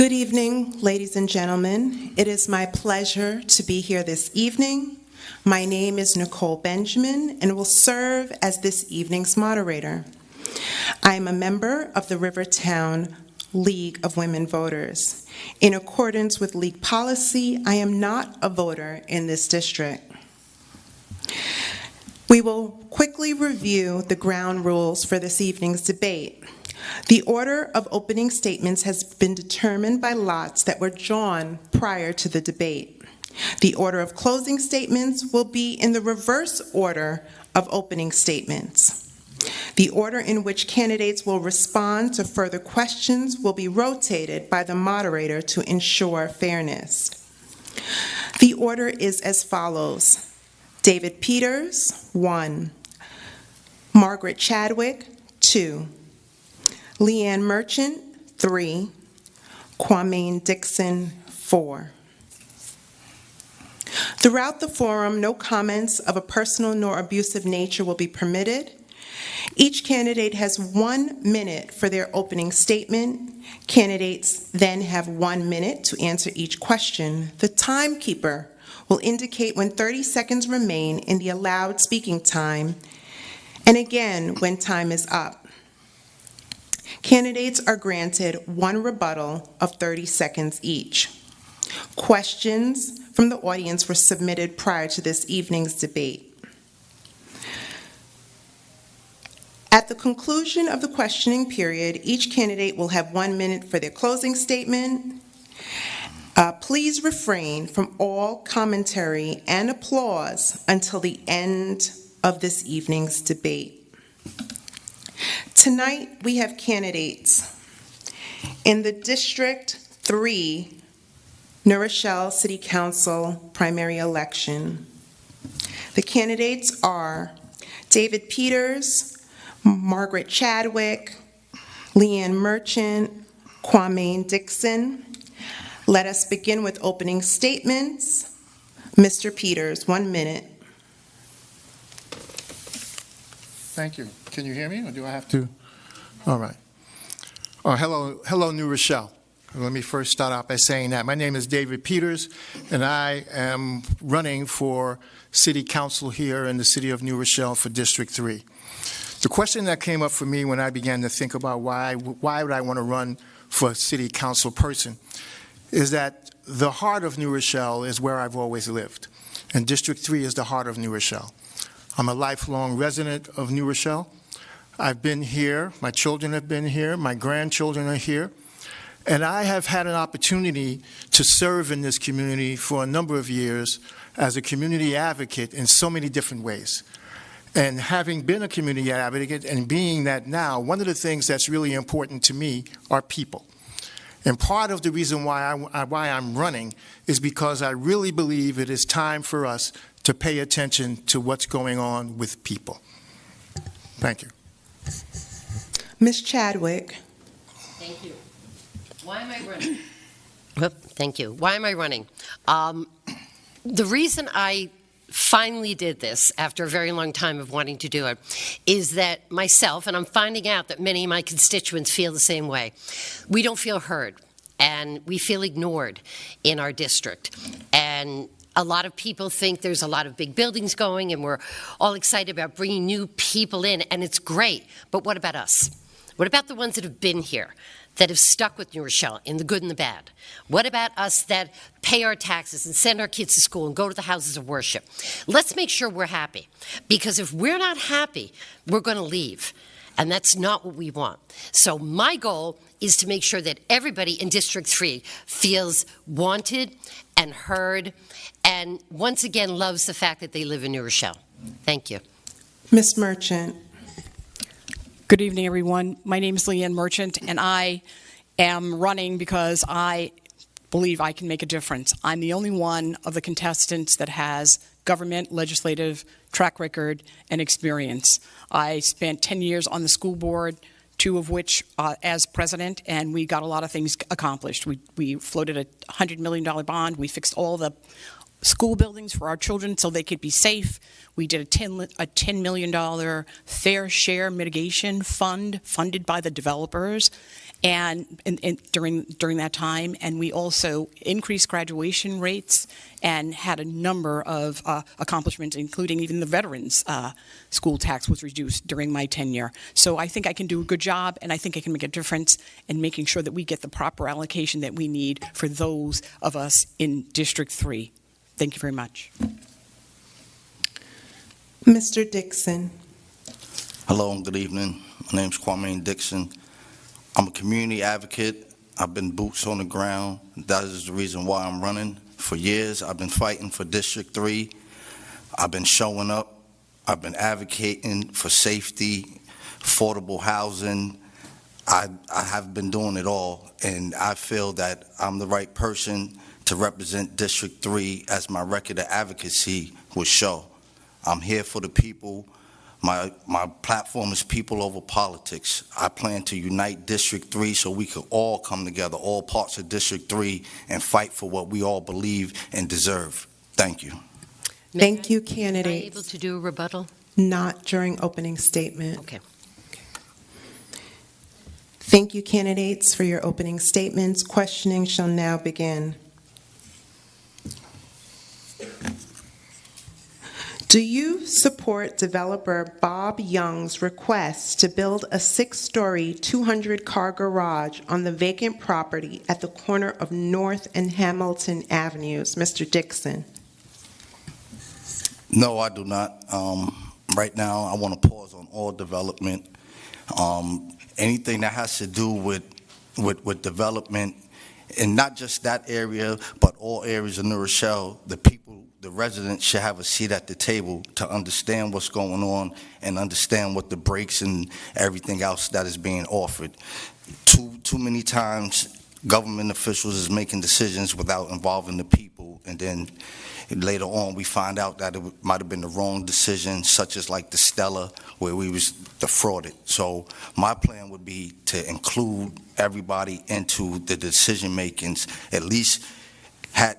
Good evening, ladies and gentlemen. It is my pleasure to be here this evening. My name is Nicole Benjamin and will serve as this evening's moderator. I am a member of the Rivertown League of Women Voters. In accordance with League policy, I am not a voter in this district. We will quickly review the ground rules for this evening's debate. The order of opening statements has been determined by lots that were drawn prior to the debate. The order of closing statements will be in the reverse order of opening statements. The order in which candidates will respond to further questions will be rotated by the moderator to ensure fairness. The order is as follows: David Peters, 1. Margaret Chadwick, 2. Leanne Merchant, 3. Kwame Dixon, 4. Throughout the forum, no comments of a personal nor abusive nature will be permitted. Each candidate has 1 minute for their opening statement. Candidates then have 1 minute to answer each question. The timekeeper will indicate when 30 seconds remain in the allowed speaking time, and again when time is up. Candidates are granted 1 rebuttal of 30 seconds each. Questions from the audience were submitted prior to this evening's debate. At the conclusion of the questioning period, each candidate will have 1 minute for their closing statement. Please refrain from all commentary and applause until the end of this evening's debate. Tonight, we have candidates in the District 3 New Rochelle City Council primary election. The candidates are David Peters, Margaret Chadwick, Leanne Merchant, Kwame Dixon. Let us begin with opening statements. Mr. Peters, 1 minute. Thank you. Can you hear me, or do I have to? All right. Hello, New Rochelle. Let me first start out by saying that my name is David Peters, and I am running for City Council here in the city of New Rochelle for District 3. The question that came up for me when I began to think about why would I want to run for a City Council person is that the heart of New Rochelle is where I've always lived, and District 3 is the heart of New Rochelle. I'm a lifelong resident of New Rochelle. I've been here, my children have been here, my grandchildren are here, and I have had an opportunity to serve in this community for a number of years as a community advocate in so many different ways. And having been a community advocate and being that now, one of the things that's really important to me are people. And part of the reason why I'm running is because I really believe it is time for us to pay attention to what's going on with people. Thank you. Ms. Chadwick. Thank you. Why am I running? Thank you. Why am I running? The reason I finally did this after a very long time of wanting to do it is that myself, and I'm finding out that many of my constituents feel the same way, we don't feel heard and we feel ignored in our district. And a lot of people think there's a lot of big buildings going and we're all excited about bringing new people in, and it's great, but what about us? What about the ones that have been here, that have stuck with New Rochelle in the good and the bad? What about us that pay our taxes and send our kids to school and go to the houses of worship? Let's make sure we're happy, because if we're not happy, we're going to leave, and that's not what we want. So my goal is to make sure that everybody in District 3 feels wanted and heard, and once again loves the fact that they live in New Rochelle. Thank you. Ms. Merchant. Good evening, everyone. My name is Leanne Merchant, and I am running because I believe I can make a difference. I'm the only one of the contestants that has government, legislative, track record, and experience. I spent 10 years on the school board, 2 of which as president, and we got a lot of things accomplished. We floated a $100 million bond. We fixed all the school buildings for our children so they could be safe. We did a $10 million fair share mitigation fund funded by the developers and during that time. And we also increased graduation rates and had a number of accomplishments, including even the veterans school tax was reduced during my tenure. So I think I can do a good job, and I think I can make a difference in making sure that we get the proper allocation that we need for those of us in District 3. Thank you very much. Mr. Dixon. Hello and good evening. My name is Kwame Dixon. I'm a community advocate. I've been boots on the ground. That is the reason why I'm running. For years, I've been fighting for District 3. I've been showing up. I've been advocating for safety, affordable housing. I have been doing it all, and I feel that I'm the right person to represent District 3 as my record of advocacy will show. I'm here for the people. My platform is people over politics. I plan to unite District 3 so we could all come together, all parts of District 3, and fight for what we all believe and deserve. Thank you. Thank you, Am I candidates. able to do a rebuttal? Not during opening statement. Okay. Thank you, candidates, for your opening statements. Questioning shall now begin. Do you support developer Bob Young's request to build a 6-story, 200-car garage on the vacant property at the corner of North and Hamilton Avenues? Mr. Dixon. No, I do not. Right now, I want to pause on all development. Anything that has to do with development, and not just that area, but all areas of New Rochelle, the residents should have a seat at the table to understand what's going on and understand what the breaks and everything else that is being offered. Too many times, government officials is making decisions without involving the people, and then later on we find out that it might have been the wrong decision, such as like the Stella, where we was defrauded. So my plan would be to include everybody into the decision makings, at least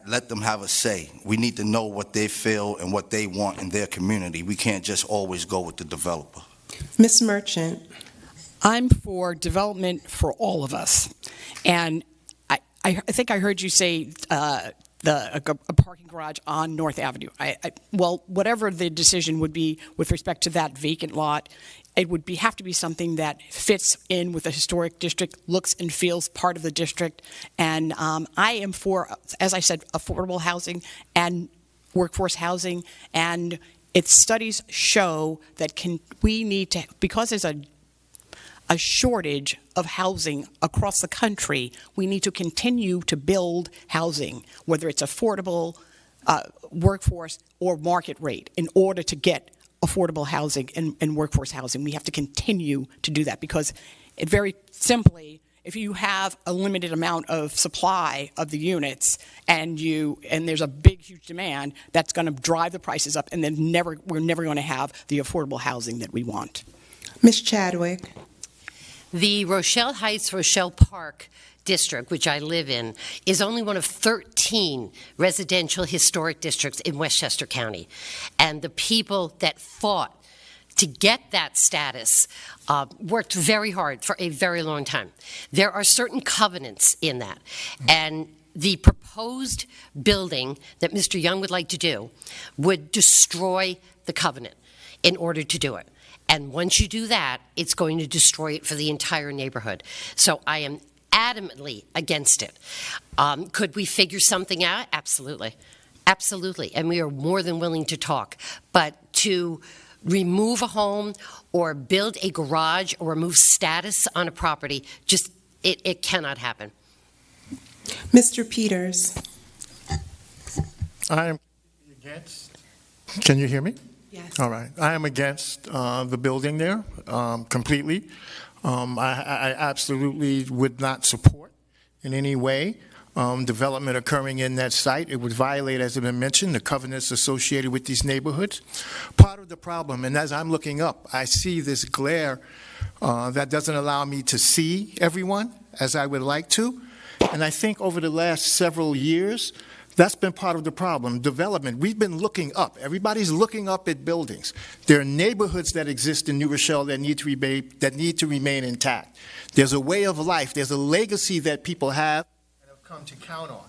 let them have a say. We need to know what they feel and what they want in their community. We can't just always go with the developer. Ms. Merchant. I'm for development for all of us. And I think I heard you say a parking garage on North Avenue. Well, whatever the decision would be with respect to that vacant lot, it would have to be something that fits in with the historic district, looks and feels part of the district. And I am for, as I said, affordable housing and workforce housing. And its studies show that we need to, because there's a shortage of housing across the country, we need to continue to build housing, whether it's affordable, workforce, or market rate, in order to get affordable housing and workforce housing. We have to continue to do that, because it very simply, if you have a limited amount of supply of the units and there's a big, huge demand, that's going to drive the prices up, and then we're never going to have the affordable housing that we want. Ms. Chadwick. The Rochelle Heights, Rochelle Park district, which I live in, is only one of 13 residential historic districts in Westchester County. And the people that fought to get that status worked very hard for a very long time. There are certain covenants in that. And the proposed building that Mr. Young would like to do would destroy the covenant in order to do it. And once you do that, it's going to destroy it for the entire neighborhood. So I am adamantly against it. Could we figure something out? Absolutely. Absolutely. And we are more than willing to talk. But to remove a home or build a garage or remove status on a property, it cannot happen. Mr. Peters. I am against. Can you hear me? Yes. All right. I am against the building there completely. I absolutely would not support in any way development occurring in that site. It would violate, as has been mentioned, the covenants associated with these neighborhoods. Part of the problem, and as I'm looking up, I see this glare that doesn't allow me to see everyone as I would like to. And I think over the last several years, That's been part of the problem. Development, we've been looking up. Everybody's looking up at buildings. There are neighborhoods that exist in New Rochelle that need to remain intact. There's a way of life. There's a legacy that people have and have come to count on.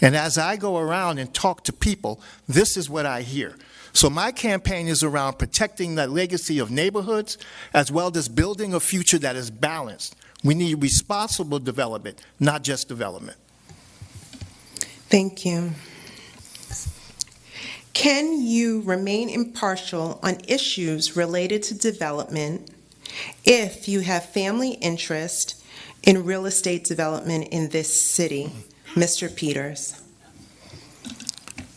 And as I go around and talk to people, this is what I hear. So my campaign is around protecting that legacy of neighborhoods, as well as building a future that is balanced. We need responsible development, not just development. Thank you. Can you remain impartial on issues related to development if you have family interest in real estate development in this city? Mr. Peters.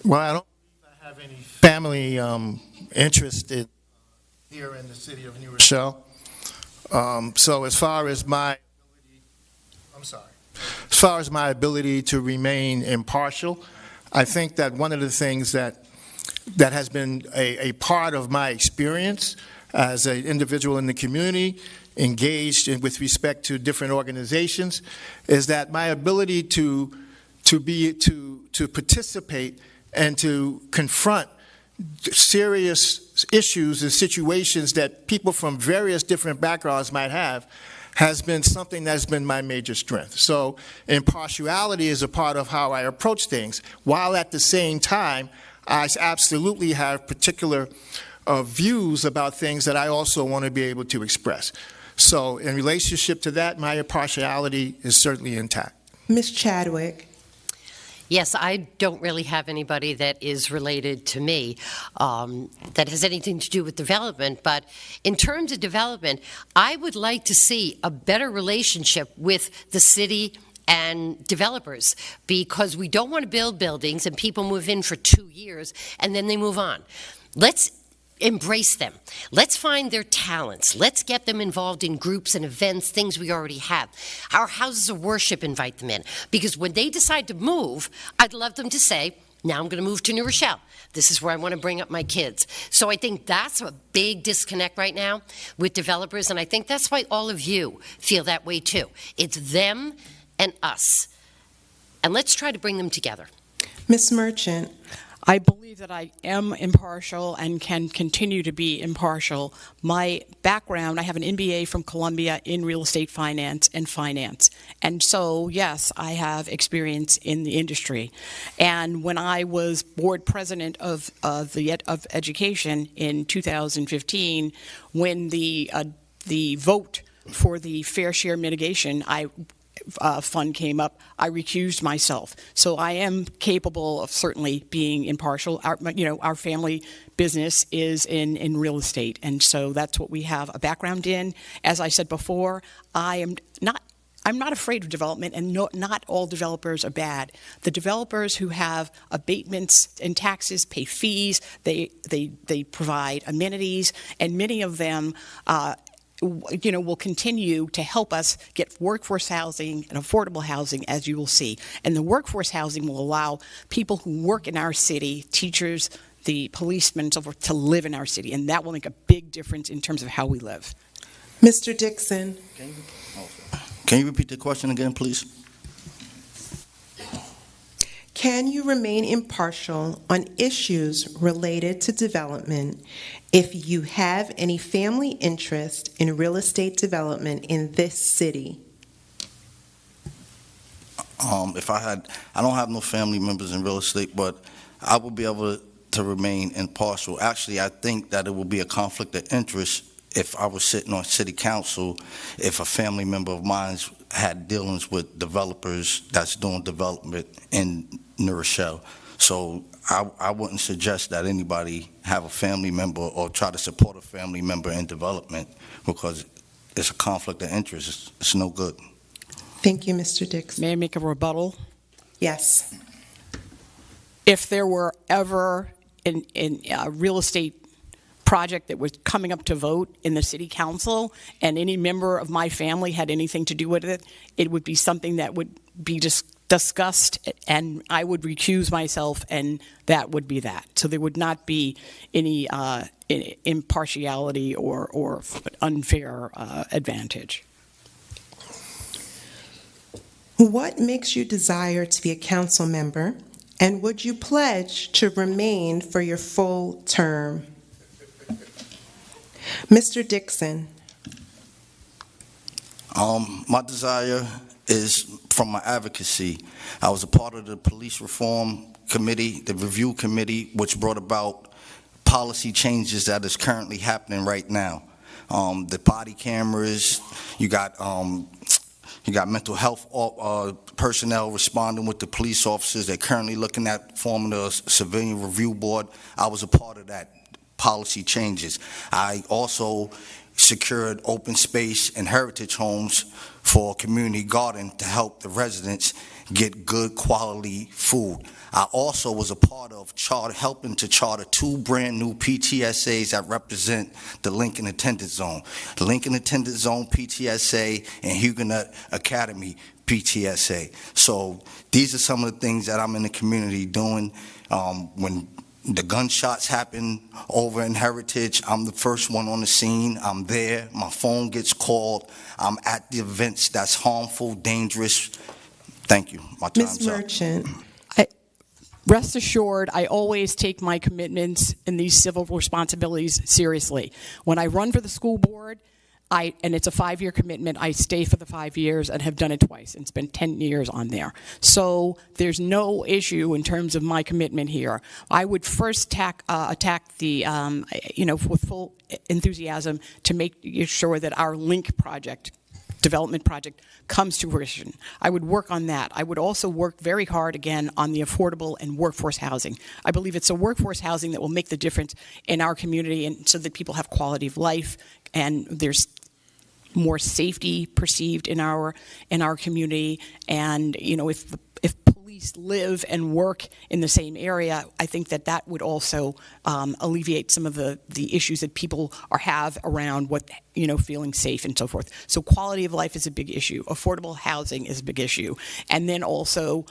Well, I don't believe I have any family interest here in the city of New Rochelle. So as far as my ability to remain impartial, I think that one of the things that has been a part of my experience as an individual in the community, engaged with respect to different organizations, is that my ability to participate and to confront serious issues and situations that people from various different backgrounds might have has been something that's been my major strength. So impartiality is a part of how I approach things, while at the same time, I absolutely have particular views about things that I also want to be able to express. So in relationship to that, my impartiality is certainly intact. Ms. Chadwick. Yes, I don't really have anybody that is related to me that has anything to do with development, but in terms of development, I would like to see a better relationship with the city and developers, because we don't want to build buildings and people move in for 2 years and then they move on. Let's embrace them. Let's find their talents. Let's get them involved in groups and events, things we already have. Our houses of worship invite them in, because when they decide to move, I'd love them to say, now I'm going to move to New Rochelle. This is where I want to bring up my kids. So I think that's a big disconnect right now with developers, and I think that's why all of you feel that way too. It's them and us. And let's try to bring them together. Ms. Merchant. I believe that I am impartial and can continue to be impartial. My background, I have an MBA from Columbia in real estate finance and finance. And so, yes, I have experience in the industry. And when I was board president of education in 2015, when the vote for the fair share mitigation, fund came up, I recused myself. So I am capable of certainly being impartial. Our family business is in real estate, and so that's what we have a background in. As I said before, I'm not afraid of development, and not all developers are bad. The developers who have abatements and taxes pay fees. They provide amenities, and many of them will continue to help us get workforce housing and affordable housing, as you will see. And the workforce housing will allow people who work in our city, teachers, the policemen, so forth, to live in our city. And that will make a big difference in terms of how we live. Mr. Dixon. Can you repeat the question again, please? Can you remain impartial on issues related to development if you have any family interest in real estate development in this city? I don't have no family members in real estate, but I will be able to remain impartial. Actually, I think that it will be a conflict of interest if I was sitting on city council, if a family member of mine had dealings with developers that's doing development in New Rochelle. So I wouldn't suggest that anybody have a family member or try to support a family member in development, because it's a conflict of interest. It's no good. Thank you, Mr. Dixon. May I make a rebuttal? Yes. If there were ever a real estate project that was coming up to vote in the city council and any member of my family had anything to do with it, it would be something that would be discussed, and I would recuse myself, and that would be that. So there would not be any impartiality or unfair advantage. What makes you desire to be a council member, And would you pledge to remain for your full term? Mr. Dixon. My desire is from my advocacy. I was a part of the police reform committee, the review committee, which brought about policy changes that is currently happening right now. The body cameras, you got mental health personnel responding with the police officers. They're currently looking at forming a civilian review board. I was a part of that policy changes. I also secured open space and heritage homes for community garden to help the residents get good quality food. I also was a part of helping to charter 2 brand new PTSAs that represent the Lincoln Attendance Zone. The Lincoln Attendance Zone PTSA and Huguenot Academy PTSA. So these are some of the things that I'm in the community doing. When the gunshots happen over in Heritage, I'm the first one on the scene. I'm there. My phone gets called. I'm at the events that's harmful, dangerous. Thank you. My time's Ms. up. Merchant. Rest assured, I always take my commitments and these civil responsibilities seriously. When I run for the school board, and it's a 5-year commitment, I stay for the 5 years and have done it twice and spent 10 years on there. So there's no issue in terms of my commitment here. I would first attack the, with full enthusiasm to make sure that our LINK project, development project, comes to fruition. I would work on that. I would also work very hard again on the affordable and workforce housing. I believe it's a workforce housing that will make the difference in our community, and so that people have quality of life and there's more safety perceived in our community. And if police live and work in the same area, I think that would also alleviate some of the issues that people have around feeling safe and so forth. So quality of life is a big issue. Affordable housing is a big issue. And then also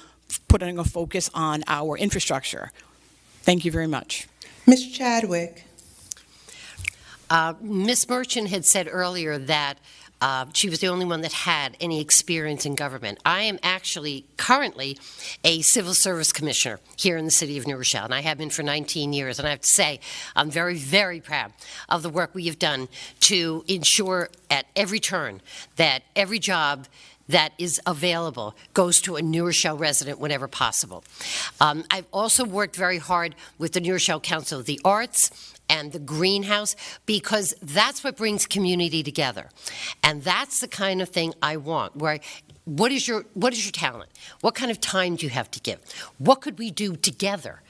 putting a focus on our infrastructure. Thank you very much. Ms. Chadwick. Ms. Merchant had said earlier that she was the only one that had any experience in government. I am actually currently a civil service commissioner here in the city of New Rochelle, and I have been for 19 years. And I have to say, I'm very, very proud of the work we have done to ensure at every turn that every job that is available goes to a New Rochelle resident whenever possible. I've also worked very hard with the New Rochelle Council of the Arts and the greenhouse, because that's what brings community together. And that's the kind of thing I want, where what is your talent? What kind of time do you have to give? What could we do together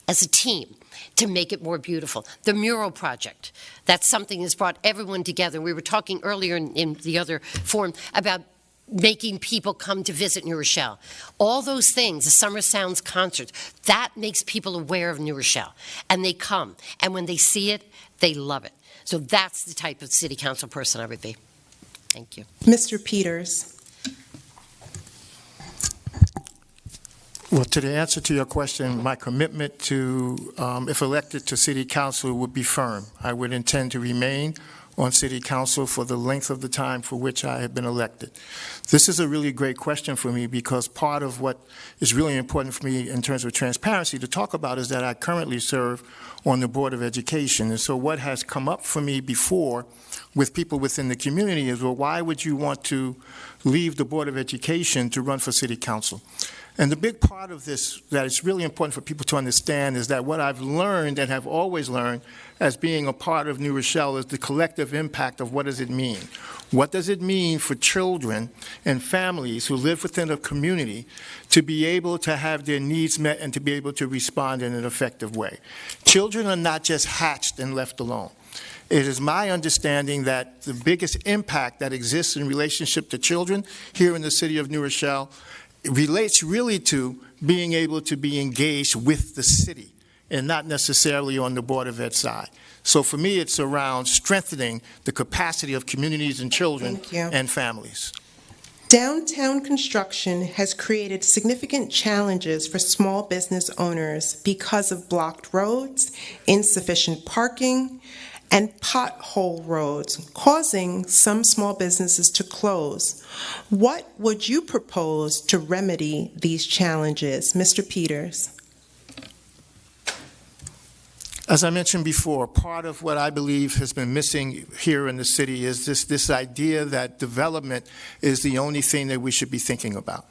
as a team to make it more beautiful? The mural project, that's something that's brought everyone together. We were talking earlier in the other forum about making people come to visit New Rochelle. All those things, the Summer Sounds concerts, that makes people aware of New Rochelle. And they come. And when they see it, they love it. So that's the type of city council person I would be. Thank you. Mr. Peters. Well, to the answer to your question, my commitment to, if elected to city council, would be firm. I would intend to remain on city council for the length of the time for which I have been elected. This is a really great question for me, because part of what is really important for me in terms of transparency to talk about is that I currently serve on the Board of Education. And so what has come up for me before with people within the community is, well, why would you want to leave the Board of Education to run for city council? And the big part of this that is really important for people to understand is that what I've learned and have always learned as being a part of New Rochelle is the collective impact of what does it mean. What does it mean for children and families who live within a community to be able to have their needs met and to be able to respond in an effective way? Children are not just hatched and left alone. It is my understanding that the biggest impact that exists in relationship to children here in the city of New Rochelle relates really to being able to be engaged with the city and not necessarily on the Board of Ed side. So for me, it's around strengthening the capacity of communities and children and families. Downtown construction has created significant challenges for small business owners because of blocked roads, insufficient parking, and pothole roads, causing some small businesses to close. What would you propose to remedy these challenges? Mr. Peters. As I mentioned before, part of what I believe has been missing here in the city is this idea that development is the only thing that we should be thinking about.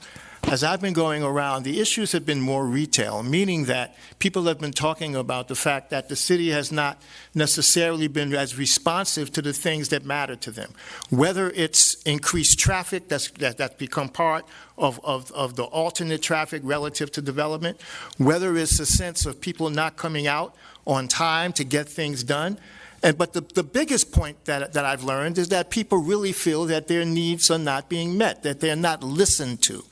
As I've been going around, the issues have been more retail, meaning that people have been talking about the fact that the city has not necessarily been as responsive to the things that matter to them. Whether it's increased traffic that's become part of the alternate traffic relative to development, whether it's a sense of people not coming out on time to get things done. But the biggest point that I've learned is that people really feel that their needs are not being met, that they're not listened to.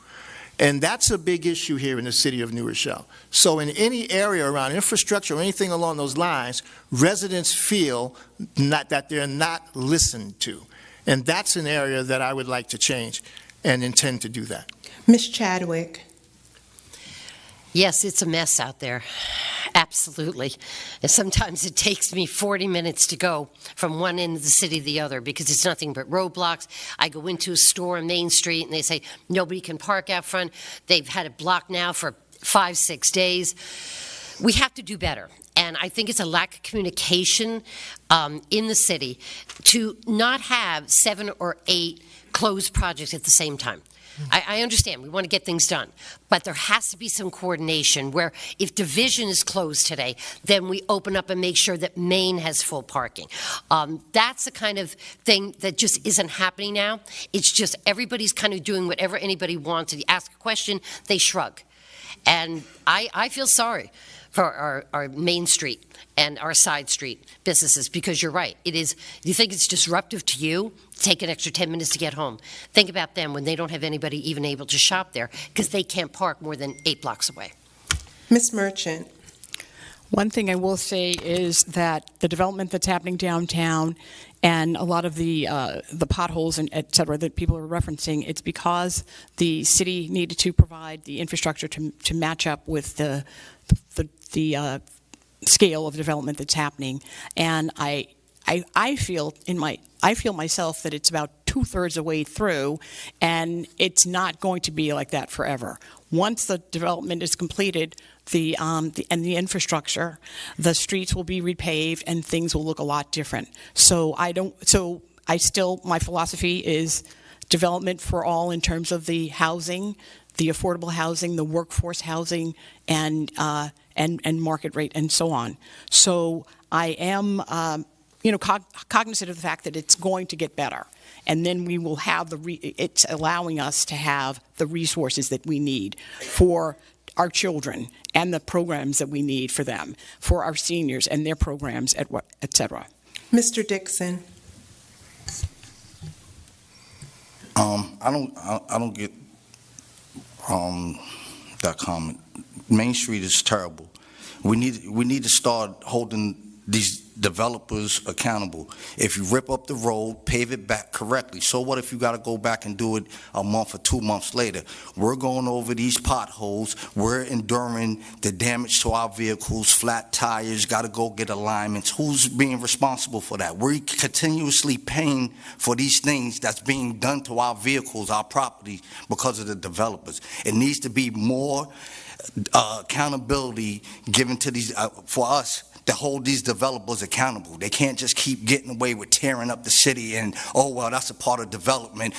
And that's a big issue here in the city of New Rochelle. So in any area around infrastructure or anything along those lines, residents feel that they're not listened to. And that's an area that I would like to change and intend to do that. Ms. Chadwick. Yes, it's a mess out there. Absolutely. And sometimes it takes me 40 minutes to go from one end of the city to the other because it's nothing but roadblocks. I go into a store on Main Street and they say nobody can park out front. They've had it blocked now for 5-6 days. We have to do better. And I think it's a lack of communication in the city to not have 7 or 8 closed projects at the same time. I understand we want to get things done, but there has to be some coordination where if Division is closed today, then we open up and make sure that Main has full parking. That's the kind of thing that just isn't happening now. It's just everybody's kind of doing whatever anybody wants. If you ask a question, they shrug. And I feel sorry for our Main Street and our side street businesses because you're right. It is. You think it's disruptive to you? Take an extra 10 minutes to get home. Think about them when they don't have anybody even able to shop there because they can't park more than 8 blocks away. Ms. Merchant. One thing I will say is that the development that's happening downtown and a lot of the potholes and et cetera that people are referencing, it's because the city needed to provide the infrastructure to match up with the scale of development that's happening. And I feel myself that it's about 2/3 the way through, and it's not going to be like that forever. Once the development is completed, the infrastructure, the streets will be repaved, and things will look a lot different. My philosophy is development for all in terms of the housing, the affordable housing, the workforce housing, and market rate, and so on. So I am. Cognizant of the fact that it's going to get better, and then we will have it's allowing us to have the resources that we need for our children and the programs that we need for them, for our seniors and their programs, et cetera. Mr. Dixon. I don't get that comment. Main Street is terrible. We need to start holding these developers accountable. If you rip up the road, pave it back correctly. So what if you got to go back and do it a month or 2 months later? We're going over these potholes. We're enduring the damage to our vehicles, flat tires, got to go get alignments. Who's being responsible for that? We're continuously paying for these things that's being done to our vehicles, our property, because of the developers. It needs to be more accountability given to these, for us, to hold these developers accountable. They can't just keep getting away with tearing up the city and, oh, well, that's a part of development.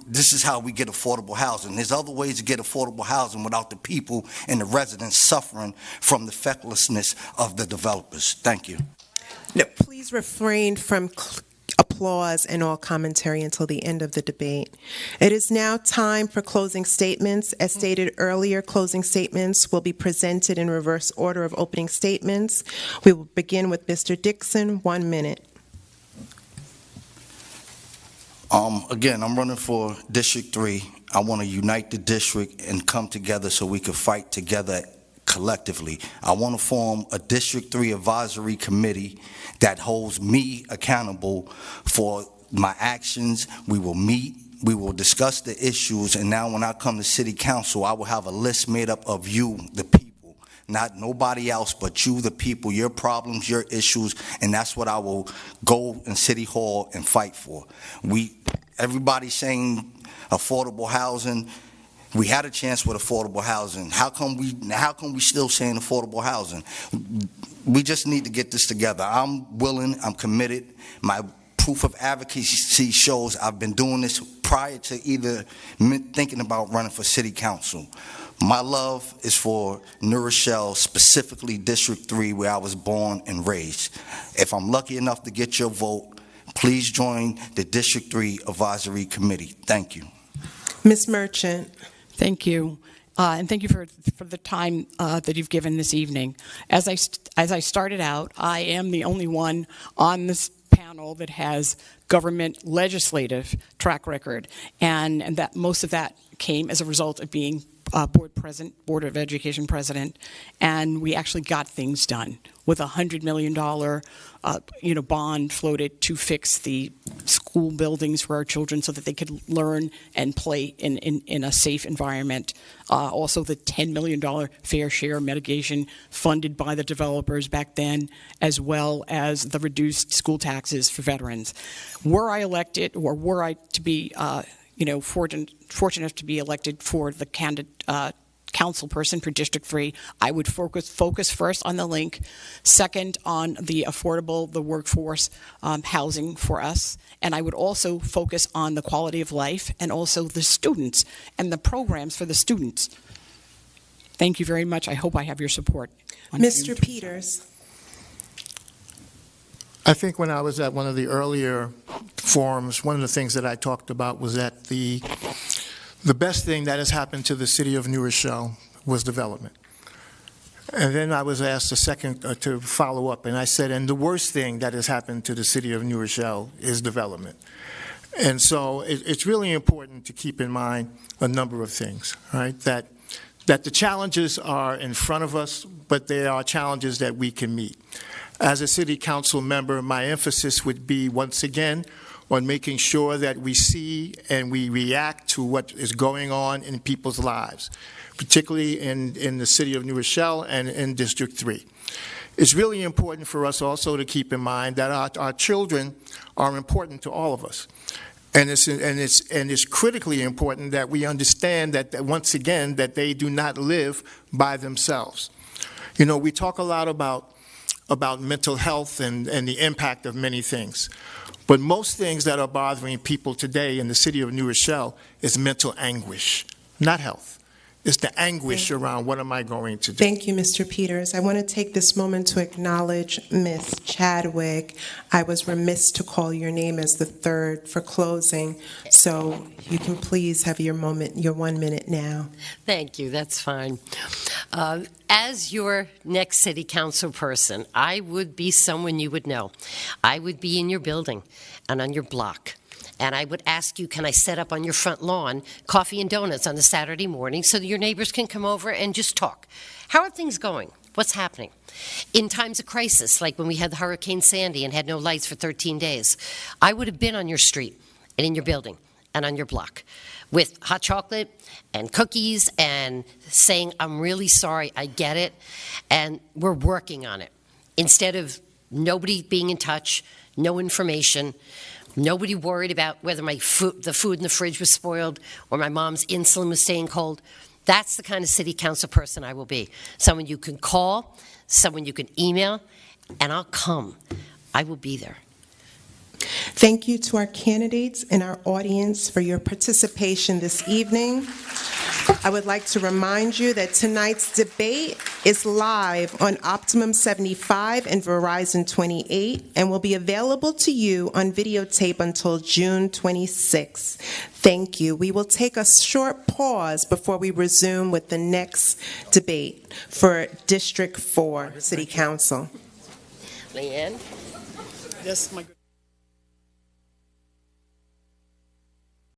This is how we get affordable housing. There's other ways to get affordable housing without the people and the residents suffering from the fecklessness of the developers. Thank you. No, please refrain from applause and all commentary until the end of the debate. It is now time for closing statements. As stated earlier, closing statements will be presented in reverse order of opening statements. We will begin with Mr. Dixon, 1 minute. Again, I'm running for District 3. I want to unite the district and come together so we can fight together collectively. I want to form a District 3 advisory committee that holds me accountable for my actions. We will meet, we will discuss the issues, and now when I come to City Council, I will have a list made up of you, the people, not nobody else but you, the people, your problems, your issues, and that's what I will go in City Hall and fight for. Everybody's saying affordable housing. We had a chance with affordable housing. How come we still saying affordable housing? we just need to get this together. I'm willing, I'm committed. My proof of advocacy shows I've been doing this prior to either thinking about running for city council. My love is for New Rochelle, specifically District 3, where I was born and raised. If I'm lucky enough to get your vote, please join the District 3 Advisory Committee. Thank you. Ms. Merchant. Thank you. And thank you for the time that you've given this evening. As I started out, I am the only one on this panel that has government legislative track record, and that most of that came as a result of being Board of Education president, and we actually got things done with a $100 million bond floated to fix the school buildings for our children so that they could learn and play in a safe environment. Also the $10 million fair share mitigation funded by the developers back then, as well as the reduced school taxes for veterans. Were I elected, or were I to be fortunate enough to be elected for the council person for District 3, I would focus first on the link, second on the workforce housing for us, and I would also focus on the quality of life and also the students and the programs for the students. Thank you very much. I hope I have your support. Mr. Peters. I think when I was at one of the earlier forums, one of the things that I talked about was that the best thing that has happened to the city of New Rochelle was development. And then I was asked a second to follow up, and I said, and the worst thing that has happened to the city of New Rochelle is development. And so it's really important to keep in mind a number of things, right? That the challenges are in front of us, but they are challenges that we can meet. As a city council member, my emphasis would be, once again, on making sure that we see and we react to what is going on in people's lives, particularly in the city of New Rochelle and in District 3. It's really important for us also to keep in mind that our children are important to all of us. And it's critically important that we understand that once again, that they do not live by themselves. You know, we talk a lot about mental health and the impact of many things. But most things that are bothering people today in the city of New Rochelle is mental anguish, not health. It's the anguish around what am I going to do. Thank you, Mr. Peters. I want to take this moment to acknowledge Ms. Chadwick. I was remiss to call your name as the third for closing, so you can please have your 1 minute now. Thank you. That's fine. As your next city council person, I would be someone you would know. I would be in your building and on your block. And I would ask you, can I set up on your front lawn coffee and donuts on a Saturday morning so that your neighbors can come over and just talk? How are things going? What's happening? In times of crisis, like when we had the Hurricane Sandy and had no lights for 13 days, I would have been on your street and in your building and on your block with hot chocolate and cookies and saying, I'm really sorry, I get it, and we're working on it. Instead of nobody being in touch, no information, nobody worried about whether the food in the fridge was spoiled or my mom's insulin was staying cold. That's the kind of city council person I will be. Someone you can call, someone you can email, and I'll come. I will be there. Thank you to our candidates and our audience for your participation this evening. I would like to remind you that tonight's debate is live on Optimum 75 and Verizon 28 and will be available to you on videotape until June 26. Thank you. We will take a short pause before we resume with the next debate for District 4 City Council. Leanne? Yes, my good.